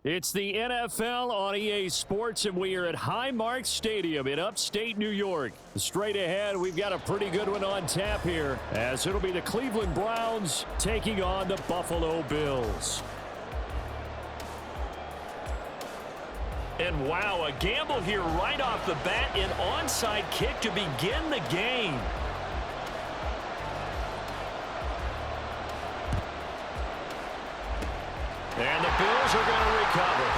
It's the NFL on EA Sports, and we are at Highmark Stadium in upstate New York. Straight ahead, we've got a pretty good one on tap here, as it'll be the Cleveland Browns taking on the Buffalo Bills. And wow, a gamble here right off the bat, an onside kick to begin the game. And the Bills are going to recover.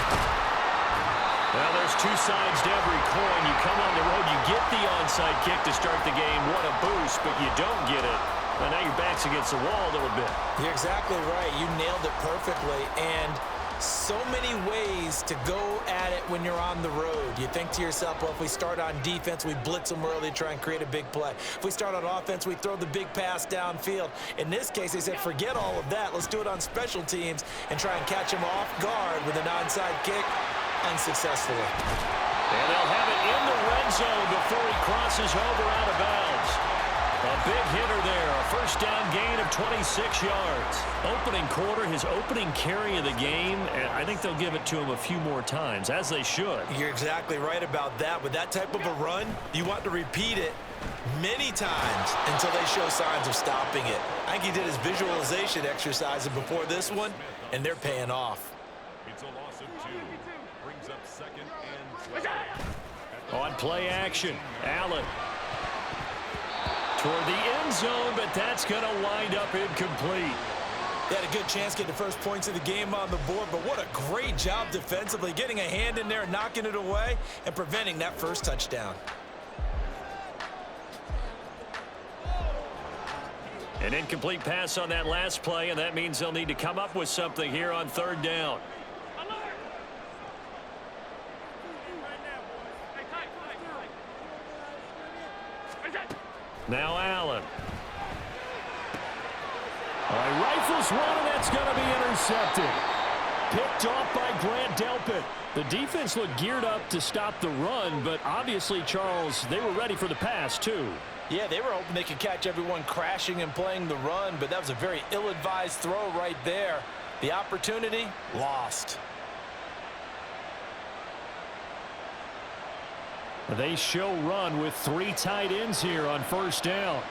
Well, there's two sides to every coin. You come on the road, you get the onside kick to start the game. What a boost, but you don't get it. Well, now your back's against the wall a little bit. You're exactly right. You nailed it perfectly. And so many ways to go at it when you're on the road. You think to yourself, well, if we start on defense, we blitz them early, try and create a big play. If we start on offense, we throw the big pass downfield. In this case, they said, forget all of that. Let's do it on special teams and try and catch them off guard with an onside kick unsuccessfully. And they'll have it in the red zone before he crosses over out of bounds. A big hitter there, a first down gain of 26 yards. Opening quarter, his opening carry of the game, and I think they'll give it to him a few more times, as they should. You're exactly right about that. With that type of a run, you want to repeat it many times until they show signs of stopping it. I think he did his visualization exercises before this one, and they're paying off. It's a loss of 2. Brings up second and 12. On play action, Allen toward the end zone, but that's going to wind up incomplete. They had a good chance to get the first points of the game on the board, but what a great job defensively, getting a hand in there, knocking it away, and preventing that first touchdown. An incomplete pass on that last play, and that means they'll need to come up with something here on third down. Now Allen. Rifles one, and that's going to be intercepted. Picked off by Grant Delpit. The defense looked geared up to stop the run, but obviously, Charles, they were ready for the pass, too. Yeah, they were hoping they could catch everyone crashing and playing the run, but that was a very ill-advised throw right there. The opportunity, lost. They show run with 3 tight ends here on first down.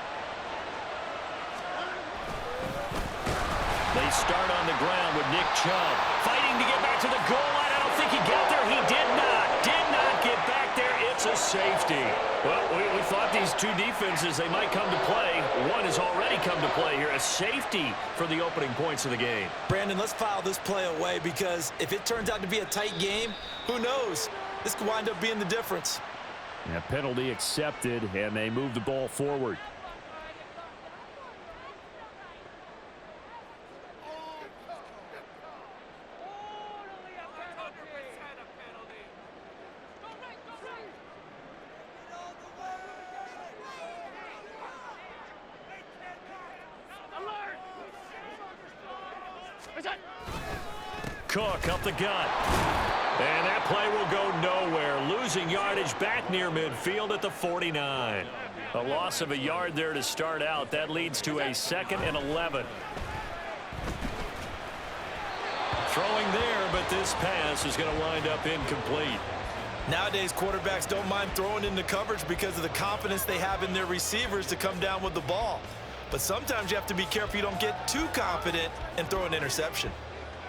They start on the ground with Nick Chubb fighting to get back to the goal line. I don't think he got there. He did not get back there. It's a safety. Well, we thought these two defenses, they might come to play. One has already come to play here. A safety for the opening points of the game. Brandon, let's file this play away because if it turns out to be a tight game, who knows? This could wind up being the difference. A penalty accepted, and they move the ball forward. Cook up the gut. And that play will go nowhere. Losing yardage back near midfield at the 49. A loss of a yard there to start out. That leads to a 2nd and 11. Throwing there, but this pass is going to wind up incomplete. Nowadays, quarterbacks don't mind throwing into coverage because of the confidence they have in their receivers to come down with the ball. But sometimes you have to be careful you don't get too confident and throw an interception.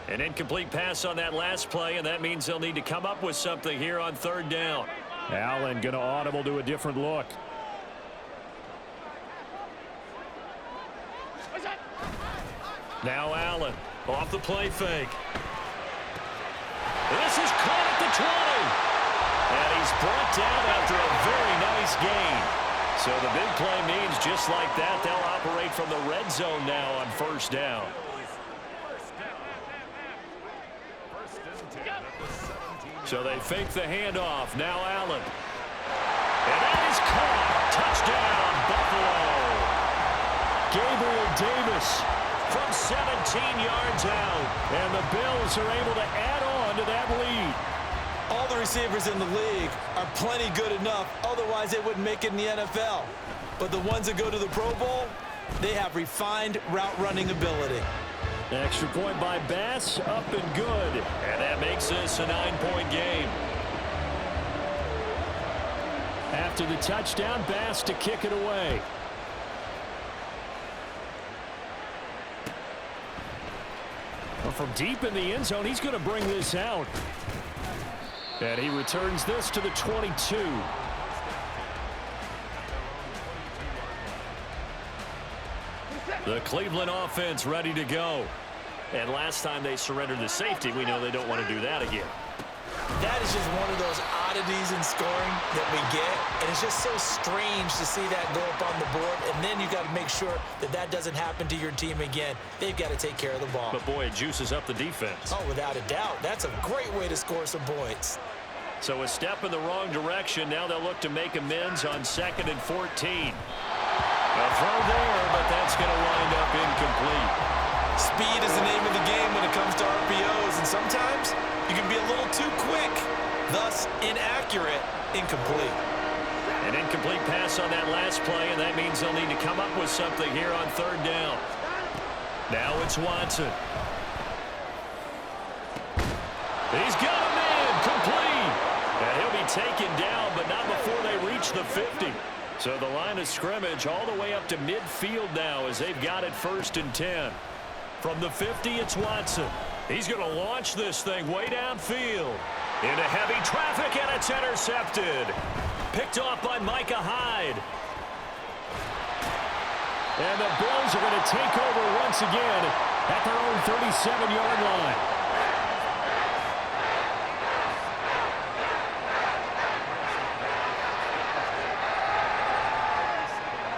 An incomplete pass on that last play, and that means they'll need to come up with something here on third down. Allen going to audible to a different look. Now Allen off the play fake. This is caught at the 20. And he's brought down after a very nice gain. So the big play means just like that, they'll operate from the red zone now on first down. So they fake the handoff. Now Allen. And that is caught. Touchdown, Buffalo. Gabriel Davis from 17 yards out. And the Bills are able to add on to that lead. All the receivers in the league are plenty good enough. Otherwise, they wouldn't make it in the NFL. But the ones that go to the Pro Bowl, they have refined route running ability. Extra point by Bass, up and good. And that makes this a 9-point game. After the touchdown, Bass to kick it away. Well, from deep in the end zone, he's going to bring this out. And he returns this to the 22. The Cleveland offense ready to go. And last time they surrendered the safety, we know they don't want to do that again. That is just one of those oddities in scoring that we get. And it's just so strange to see that go up on the board. And then you got to make sure that that doesn't happen to your team again. They've got to take care of the ball. But, boy, it juices up the defense. Oh, without a doubt. That's a great way to score some points. So a step in the wrong direction. Now they'll look to make amends on 2nd and 14. A throw there, but that's going to wind up incomplete. Speed is the name of the game when it comes to RPOs, and sometimes you can be a little too quick, thus inaccurate, incomplete. An incomplete pass on that last play, and that means they'll need to come up with something here on 3rd down. Now it's Watson. He's got him in, complete. And he'll be taken down, but not before they reach the 50. So the line of scrimmage all the way up to midfield now as they've got it 1st and 10. From the 50, it's Watson. He's going to launch this thing way downfield. Into heavy traffic, and it's intercepted. Picked off by Micah Hyde. And the Bills are going to take over once again at their own 37-yard line.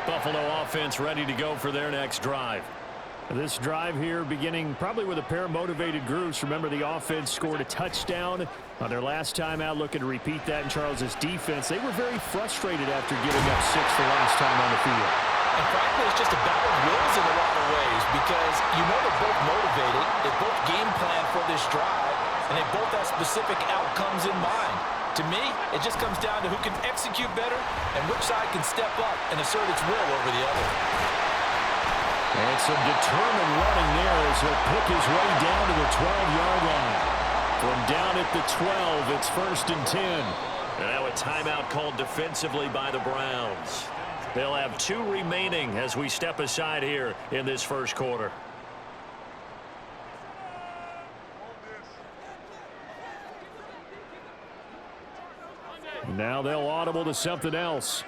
Buffalo offense ready to go for their next drive. This drive here beginning probably with a pair of motivated groups. Remember, the offense scored a touchdown on their last time out. Looking to repeat that in Charles's defense. They were very frustrated after giving up 6 the last time on the field. And frankly, it's just a battle of wills in a lot of ways because you know they're both motivated. They both game plan for this drive, and they both have specific outcomes in mind. To me, it just comes down to who can execute better and which side can step up and assert its will over the other. And some determined running there as he'll pick his way down to the 12-yard line. From down at the 12, it's 1st and 10. And now a timeout called defensively by the Browns. They'll have 2 remaining as we step aside here in this first quarter. Now they'll audible to something else.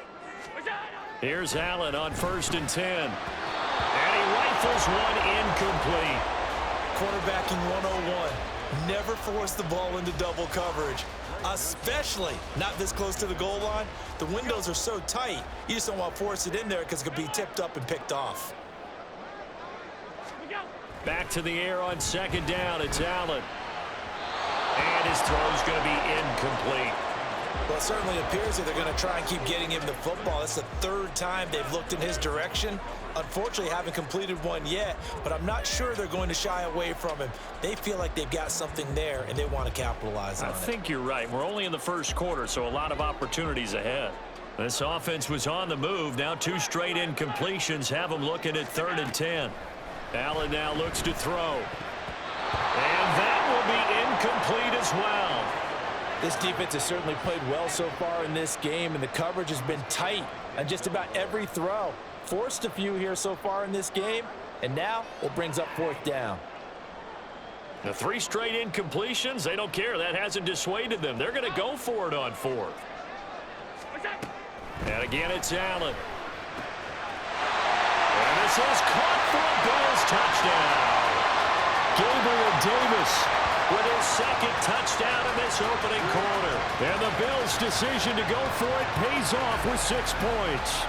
Here's Allen on 1st and 10. And he rifles one incomplete. Quarterbacking 101. Never force the ball into double coverage, especially not this close to the goal line. The windows are so tight, you just don't want to force it in there because it could be tipped up and picked off. Back to the air on 2nd down. It's Allen. And his throw's going to be incomplete. Well, it certainly appears that they're going to try and keep getting him the football. That's the 3rd time they've looked in his direction. Unfortunately, haven't completed one yet, but I'm not sure they're going to shy away from him. They feel like they've got something there, and they want to capitalize on it. I think you're right. We're only in the first quarter, so a lot of opportunities ahead. This offense was on the move. Now 2 straight incompletions have them looking at 3rd and 10. Allen now looks to throw. And that will be incomplete as well. This defense has certainly played well so far in this game, and the coverage has been tight on just about every throw. Forced a few here so far in this game, and now it brings up 4th down. The 3 straight incompletions, they don't care. That hasn't dissuaded them. They're going to go for it on 4th. And again, it's Allen. And this is caught for a Bills touchdown. Gabriel Davis with his 2nd touchdown in this opening quarter. And the Bills' decision to go for it pays off with 6 points.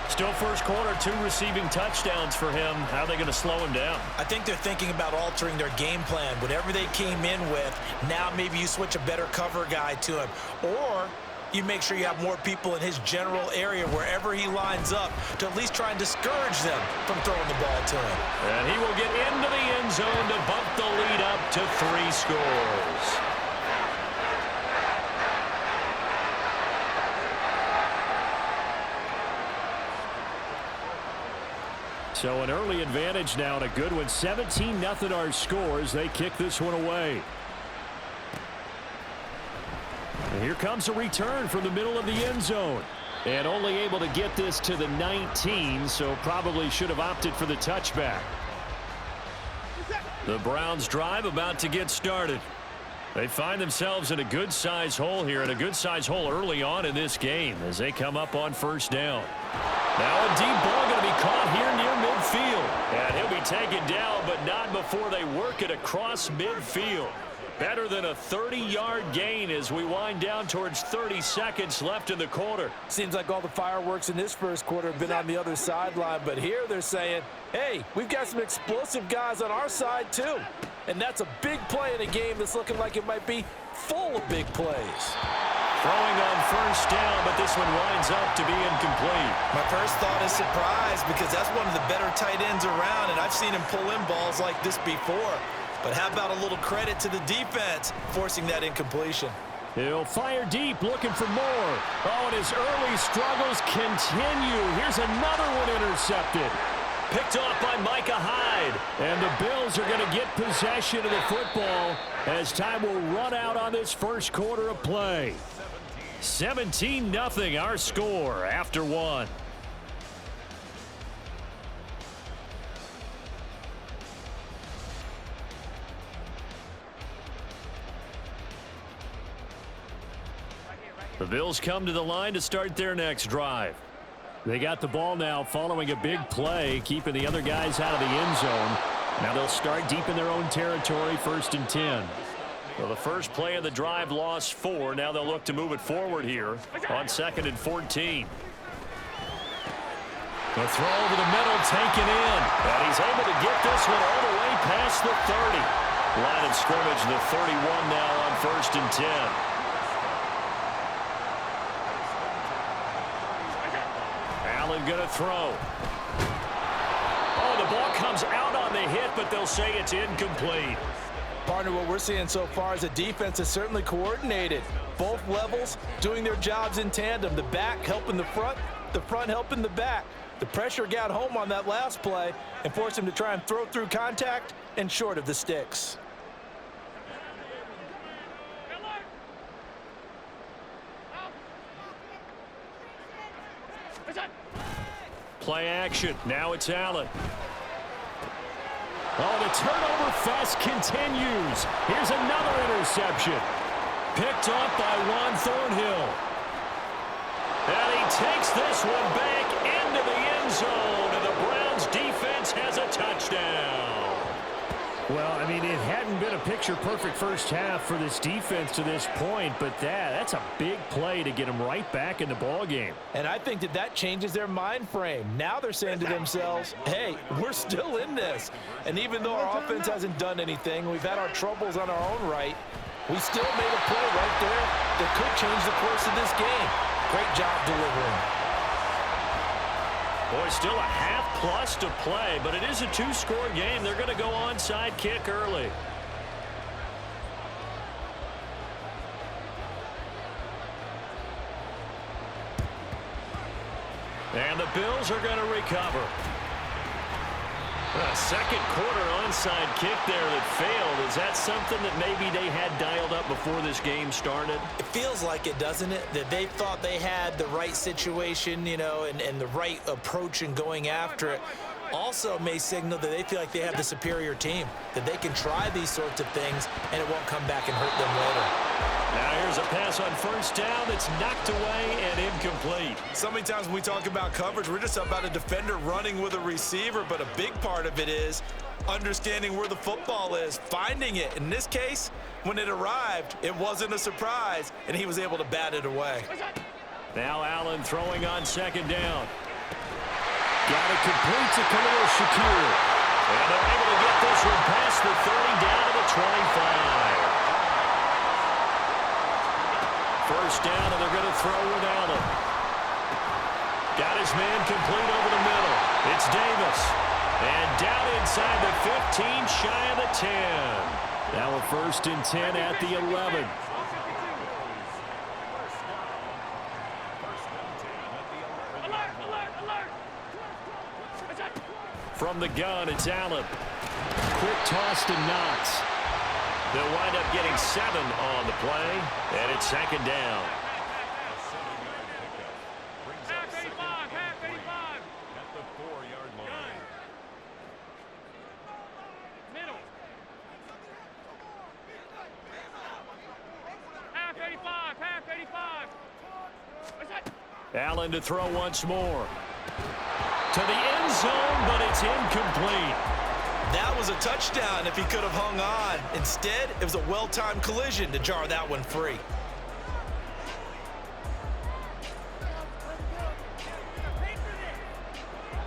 Still first quarter, 2 receiving touchdowns for him. How are they going to slow him down? I think they're thinking about altering their game plan. Whatever they came in with, now maybe you switch a better cover guy to him. Or you make sure you have more people in his general area wherever he lines up to at least try and discourage them from throwing the ball to him. And he will get into the end zone to bump the lead up to 3 scores. So an early advantage now and a good one. 17-0 our scores. They kick this one away. And here comes a return from the middle of the end zone. And only able to get this to the 19, so probably should have opted for the touchback. The Browns drive about to get started. They find themselves in a good-sized hole here, and a good-sized hole early on in this game as they come up on first down. Now a deep ball going to be caught here near midfield. And he'll be taken down, but not before they work it across midfield. Better than a 30-yard gain as we wind down towards 30 seconds left in the quarter. Seems like all the fireworks in this first quarter have been on the other sideline, but here they're saying, hey, we've got some explosive guys on our side too. And that's a big play in a game that's looking like it might be full of big plays. Throwing on first down, but this one winds up to be incomplete. My first thought is surprise because that's one of the better tight ends around, and I've seen him pull in balls like this before. But how about a little credit to the defense forcing that incompletion? He'll fire deep, looking for more. Oh, and his early struggles continue. Here's another one intercepted. Picked off by Micah Hyde. And the Bills are going to get possession of the football as time will run out on this first quarter of play. 17-0 our score after one. The Bills come to the line to start their next drive. They got the ball now following a big play, keeping the other guys out of the end zone. Now they'll start deep in their own territory, 1st and 10. Well, the first play of the drive lost 4. Now they'll look to move it forward here on 2nd and 14. The throw over the middle taken in. And he's able to get this one all the way past the 30. Line of scrimmage, the 31 now on 1st and 10. Allen going to throw. Oh, the ball comes out on the hit, but they'll say it's incomplete. Partner, what we're seeing so far is the defense is certainly coordinated. Both levels doing their jobs in tandem. The back helping the front helping the back. The pressure got home on that last play and forced him to try and throw through contact and short of the sticks. Play action. Now it's Allen. Oh, the turnover fest continues. Here's another interception. Picked off by Juan Thornhill. And he takes this one back into the end zone. And the Browns defense has a touchdown. Well, I mean, it hadn't been a picture-perfect first half for this defense to this point, but that's a big play to get them right back in the ballgame. And I think that changes their mind frame. Now they're saying to themselves, hey, we're still in this. And even though our offense hasn't done anything, we've had our troubles on our own right, we still made a play right there that could change the course of this game. Great job delivering. Boy, still a half-plus to play, but it is a 2-score game. They're going to go onside kick early. And the Bills are going to recover. A second quarter onside kick there that failed. Is that something that maybe they had dialed up before this game started? It feels like it, doesn't it? That they thought they had the right situation, you know, and the right approach in going after it. Also may signal that they feel like they have the superior team, that they can try these sorts of things and it won't come back and hurt them later. Now here's a pass on first down that's knocked away and incomplete. So many times when we talk about coverage, we're just about a defender running with a receiver, but a big part of it is understanding where the football is, finding it. In this case, when it arrived, it wasn't a surprise, and he was able to bat it away. Now Allen throwing on second down. Got it complete to Khalil Shakir. And they're able to get this one past the 30 down to the 25. First down, and they're going to throw with Allen. Got his man complete over the middle. It's Davis. And down inside the 15, shy of the 10. Now a 1st and 10 at the 11. From the gun, it's Allen. Quick toss to Knox. They'll wind up getting 7 on the play, and it's second down. At the 4-yard line. Allen to throw once more. To the end zone, but it's incomplete. That was a touchdown if he could have hung on. Instead, it was a well-timed collision to jar that one free.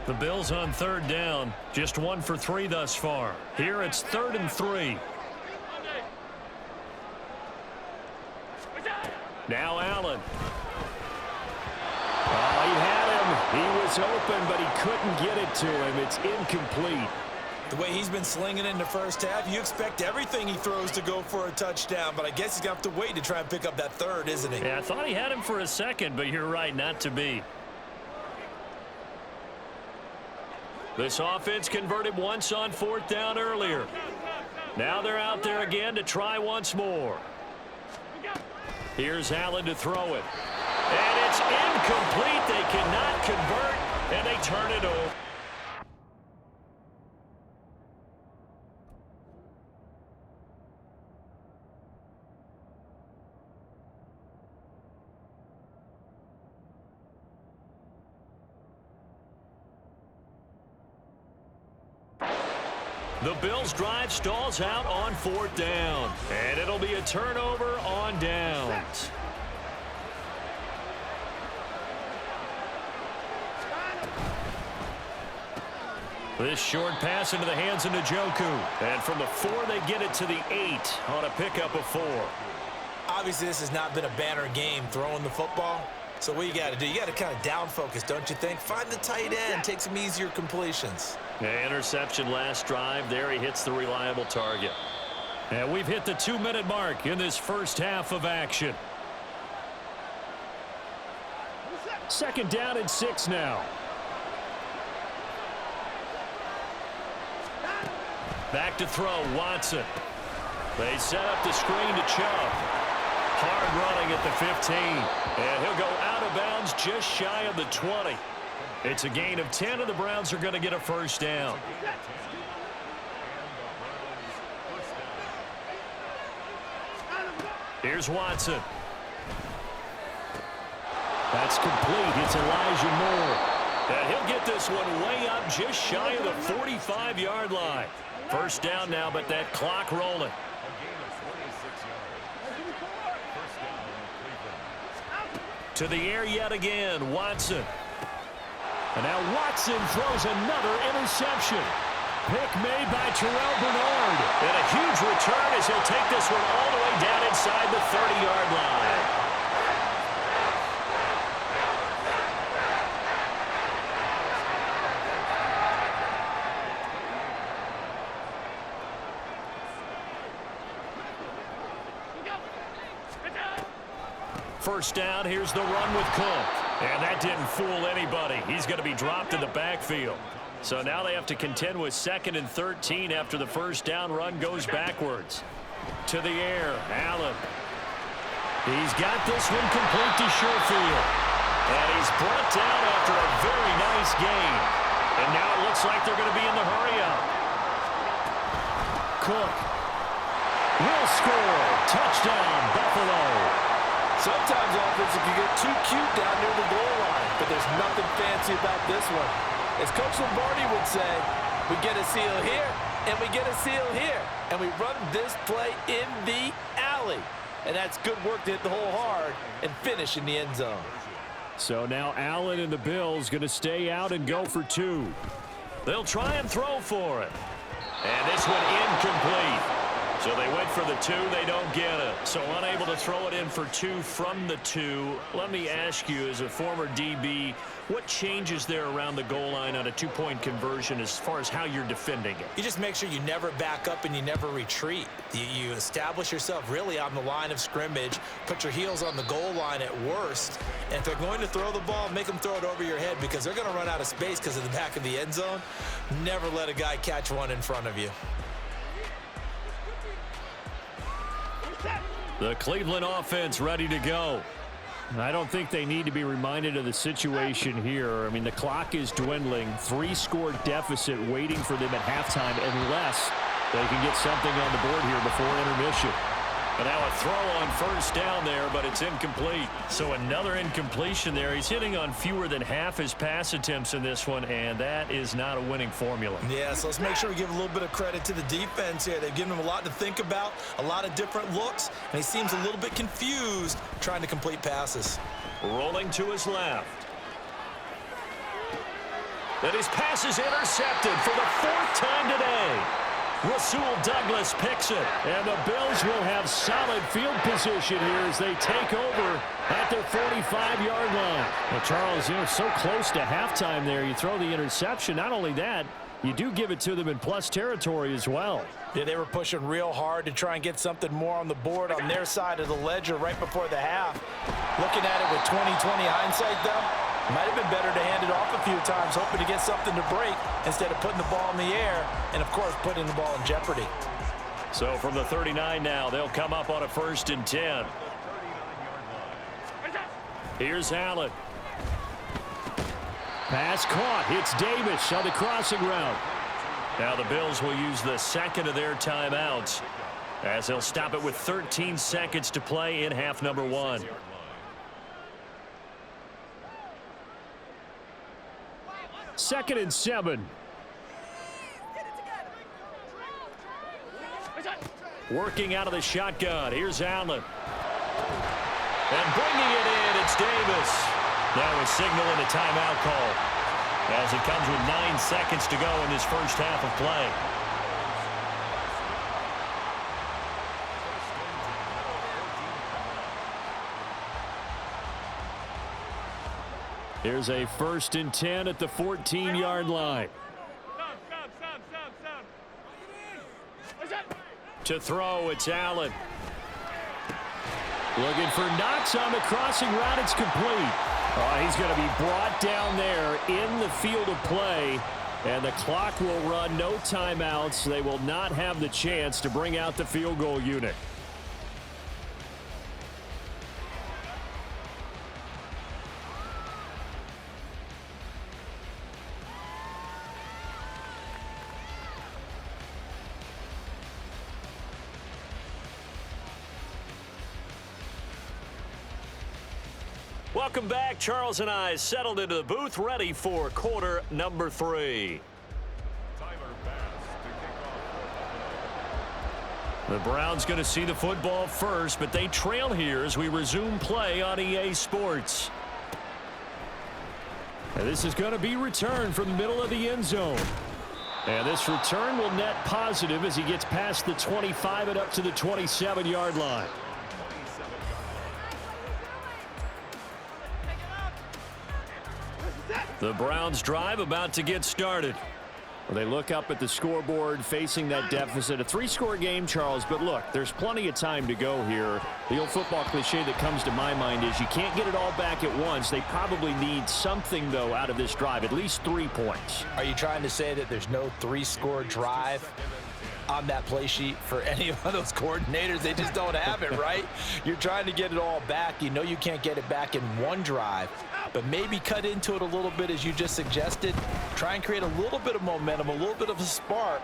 The Bills on third down, just 1 for 3 thus far. Here it's 3rd and 3. Now Allen. Oh, he had him. He was open, but he couldn't get it to him. It's incomplete. The way he's been slinging in the first half, you expect everything he throws to go for a touchdown, but I guess he's going to have to wait to try and pick up that third, isn't he? Yeah, I thought he had him for a second, but you're right, not to be. This offense converted once on 4th down earlier. Now they're out there again to try once more. Here's Allen to throw it. And it's incomplete. They cannot convert, and they turn it over. The Bills' drive stalls out on 4th down, and it'll be a turnover on downs. This short pass into the hands of Njoku, and from the 4 they get it to the 8 on a pickup of 4. Obviously, this has not been a banner game throwing the football. So what you got to do, you got to kind of down focus, don't you think? Find the tight end, take some easier completions. Interception last drive. There he hits the reliable target. And we've hit the 2-minute mark in this first half of action. 2nd down and 6 now. Back to throw, Watson. They set up the screen to Chubb. Hard running at the 15. And he'll go out of bounds just shy of the 20. It's a gain of 10, and the Browns are going to get a first down. Here's Watson. That's complete. It's Elijah Moore. And he'll get this one way up just shy of the 45-yard line. First down now, but that clock rolling. To the air yet again, Watson. And now Watson throws another interception. Pick made by Terrell Bernard. And a huge return as he'll take this one all the way down inside the 30-yard line. First down, here's the run with Cook. And that didn't fool anybody. He's going to be dropped in the backfield. So now they have to contend with 2nd and 13 after the first down run goes backwards. To the air, Allen. He's got this one complete to Sherfield. And he's brought down after a very nice game. And now it looks like they're going to be in the hurry-up. Cook will score. Touchdown, Buffalo. Sometimes offense can get too cute down near the goal line, but there's nothing fancy about this one. As Coach Lombardi would say, we get a seal here, and we get a seal here, and we run this play in the alley. And that's good work to hit the hole hard and finish in the end zone. So now Allen and the Bills going to stay out and go for 2. They'll try and throw for it. And this one incomplete. So they went for the 2. They don't get it. So unable to throw it in for 2 from the 2. Let me ask you, as a former DB, what changes there around the goal line on a 2-point conversion as far as how you're defending it? You just make sure you never back up and you never retreat. You establish yourself really on the line of scrimmage, put your heels on the goal line at worst, and if they're going to throw the ball, make them throw it over your head because they're going to run out of space because of the back of the end zone. Never let a guy catch one in front of you. The Cleveland offense ready to go. I don't think they need to be reminded of the situation here. I mean, the clock is dwindling. 3-score deficit waiting for them at halftime unless they can get something on the board here before intermission. And now a throw on first down there, but it's incomplete. So another incompletion there. He's hitting on fewer than half his pass attempts in this one, and that is not a winning formula. Yeah, so let's make sure we give a little bit of credit to the defense here. They've given him a lot to think about, a lot of different looks, and he seems a little bit confused trying to complete passes. Rolling to his left. And his pass is intercepted for the 4th time today. Rasul Douglas picks it, and the Bills will have solid field position here as they take over at their 45-yard line. Well, Charles, you're so close to halftime there. You throw the interception. Not only that, you do give it to them in plus territory as well. Yeah, they were pushing real hard to try and get something more on the board on their side of the ledger right before the half. Looking at it with 20/20 hindsight, though, might have been better to hand it off a few times, hoping to get something to break instead of putting the ball in the air and, of course, putting the ball in jeopardy. So from the 39 now, they'll come up on a 1st and 10. Here's Allen. Pass caught. Hits Davis on the crossing route. Now the Bills will use the 2nd of their timeouts as they'll stop it with 13 seconds to play in half number 1. Second and 7. Working out of the shotgun. Here's Allen. And bringing it in, it's Davis. Now a signal and a timeout call as it comes with 9 seconds to go in this first half of play. Here's a 1st and 10 at the 14-yard line. To throw, it's Allen. Looking for Knox on the crossing route. It's complete. Oh, he's going to be brought down there in the field of play, and the clock will run. No timeouts. They will not have the chance to bring out the field goal unit. Welcome back. Charles and I settled into the booth, ready for quarter number 3. The Browns going to see the football first, but they trail here as we resume play on EA Sports. And this is going to be returned from the middle of the end zone. And this return will net positive as he gets past the 25 and up to the 27-yard line. The Browns drive about to get started. Well, they look up at the scoreboard facing that deficit. A 3-score game, Charles, but look, there's plenty of time to go here. The old football cliche that comes to my mind is you can't get it all back at once. They probably need something, though, out of this drive, at least 3 points. Are you trying to say that there's no 3-score drive on that play sheet for any of those coordinators? They just don't have it, right? You're trying to get it all back. You know you can't get it back in one drive, but maybe cut into it a little bit as you just suggested. Try and create a little bit of momentum, a little bit of a spark,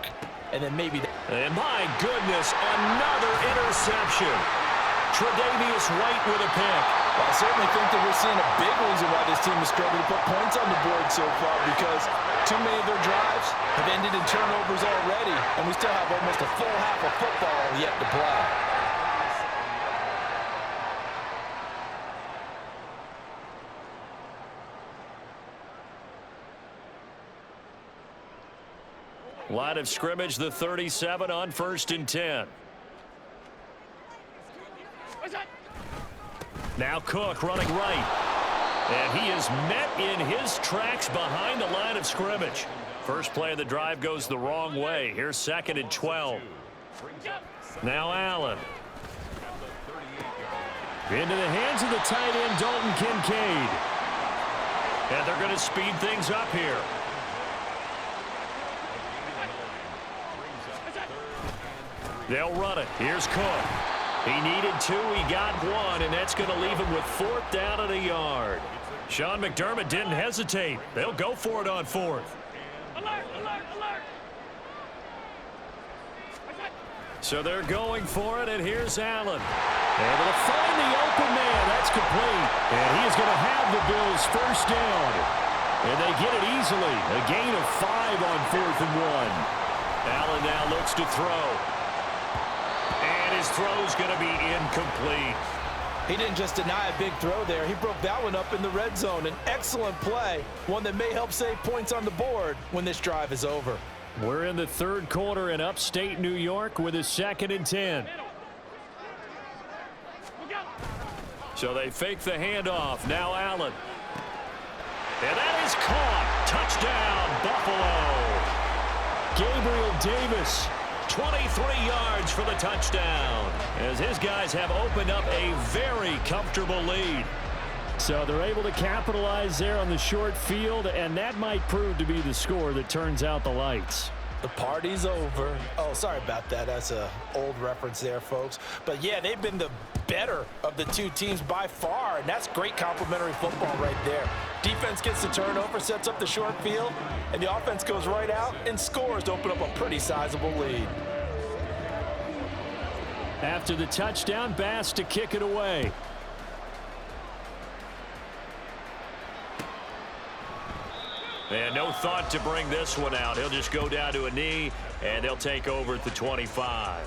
and then maybe... And my goodness, another interception. Tre'Davious White with a pick. Well, I certainly think that we're seeing a big reason why this team is struggling to put points on the board so far, because too many of their drives have ended in turnovers already, and we still have almost a full half of football yet to play. Line of scrimmage, the 37 on 1st and 10. Now Cook running right. And he is met in his tracks behind the line of scrimmage. First play of the drive goes the wrong way. Here's 2nd and 12. Now Allen. Into the hands of the tight end, Dalton Kincaid. And they're going to speed things up here. They'll run it. Here's Cook. He needed 2. He got 1, and that's going to leave him with 4th down and a yard. Sean McDermott didn't hesitate. They'll go for it on 4th. Alert, alert, alert. So they're going for it, and here's Allen. Able to find the open man. That's complete. And he is going to have the Bills' first down. And they get it easily. A gain of 5 on 4th and 1. Allen now looks to throw. And his throw's going to be incomplete. He didn't just deny a big throw there. He broke that one up in the red zone. An excellent play, one that may help save points on the board when this drive is over. We're in the 3rd quarter in upstate New York with a 2nd and 10. So they fake the handoff. Now Allen. And that is caught. Touchdown, Buffalo. Gabriel Davis. 23 yards for the touchdown, as his guys have opened up a very comfortable lead. So they're able to capitalize there on the short field, and that might prove to be the score that turns out the lights. The party's over. Oh, sorry about that. That's an old reference there, folks. But, yeah, they've been the better of the two teams by far, and that's great complimentary football right there. Defense gets the turnover, sets up the short field, and the offense goes right out and scores to open up a pretty sizable lead. After the touchdown, Bass to kick it away. And no thought to bring this one out. He'll just go down to a knee, and they'll take over at the 25.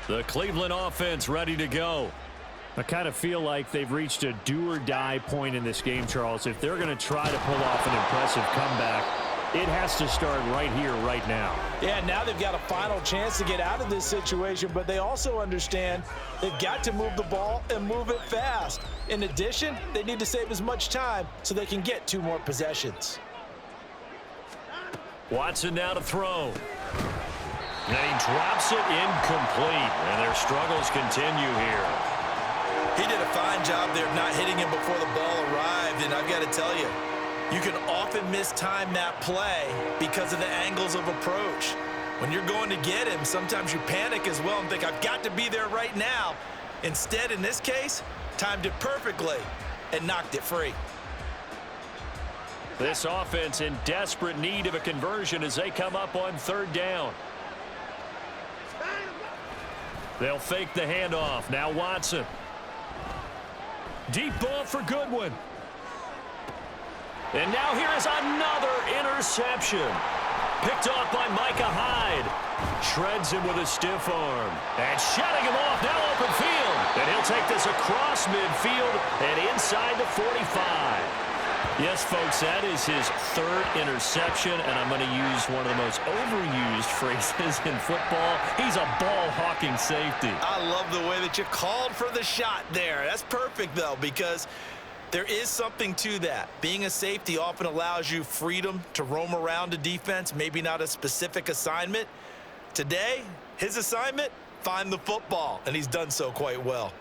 The Cleveland offense ready to go. I kind of feel like they've reached a do-or-die point in this game, Charles. If they're going to try to pull off an impressive comeback, it has to start right here, right now. Yeah, now they've got a final chance to get out of this situation, but they also understand they've got to move the ball and move it fast. In addition, they need to save as much time so they can get 2 more possessions. Watson now to throw. And he drops it incomplete, and their struggles continue here. He did a fine job there of not hitting him before the ball arrived, and I've got to tell you, you can often mistime that play because of the angles of approach. When you're going to get him, sometimes you panic as well and think, I've got to be there right now. Instead, in this case, timed it perfectly and knocked it free. This offense in desperate need of a conversion as they come up on 3rd down. They'll fake the handoff. Now Watson. Deep ball for Goodwin. And now here is another interception. Picked off by Micah Hyde. Shreds him with a stiff arm. And shutting him off, now open field. And he'll take this across midfield and inside the 45. Yes, folks, that is his 3rd interception, and I'm going to use one of the most overused phrases in football. He's a ball-hawking safety. I love the way that you called for the shot there. That's perfect, though, because there is something to that. Being a safety often allows you freedom to roam around a defense, maybe not a specific assignment. Today, his assignment, find the football, and he's done so quite well.